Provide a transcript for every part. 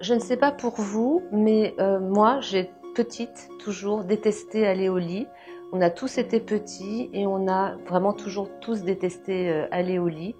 Je ne sais pas pour vous, mais moi, j'ai petite toujours détesté aller au lit. On a tous été petits et on a vraiment toujours tous détesté aller au lit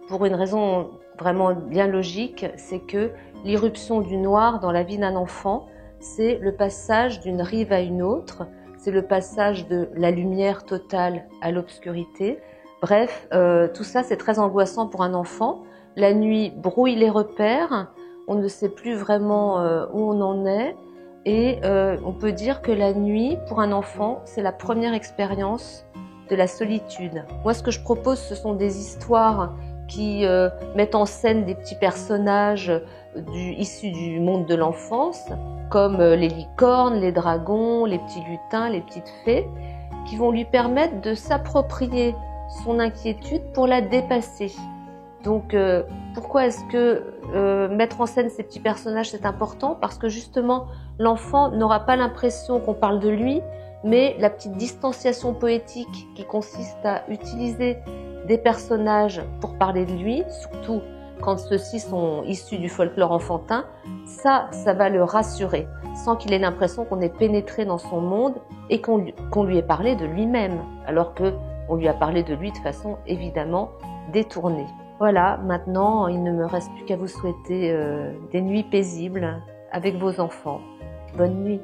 pour une raison vraiment bien logique, c'est que l'irruption du noir dans la vie d'un enfant, c'est le passage d'une rive à une autre, c'est le passage de la lumière totale à l'obscurité. Bref, tout ça c'est très angoissant pour un enfant. La nuit brouille les repères, on ne sait plus vraiment où on en est et on peut dire que la nuit, pour un enfant, c'est la première expérience de la solitude. Moi, ce que je propose, ce sont des histoires qui mettent en scène des petits personnages issus du monde de l'enfance, comme les licornes, les dragons, les petits lutins, les petites fées, qui vont lui permettre de s'approprier son inquiétude pour la dépasser. Donc pourquoi est-ce que mettre en scène ces petits personnages c'est important? Parce que justement l'enfant n'aura pas l'impression qu'on parle de lui, mais la petite distanciation poétique qui consiste à utiliser des personnages pour parler de lui, surtout quand ceux-ci sont issus du folklore enfantin, ça va le rassurer, sans qu'il ait l'impression qu'on est pénétré dans son monde et qu'on lui ait parlé de lui-même, alors qu'on lui a parlé de lui de façon évidemment détournée. Voilà, maintenant, il ne me reste plus qu'à vous souhaiter des nuits paisibles avec vos enfants. Bonne nuit.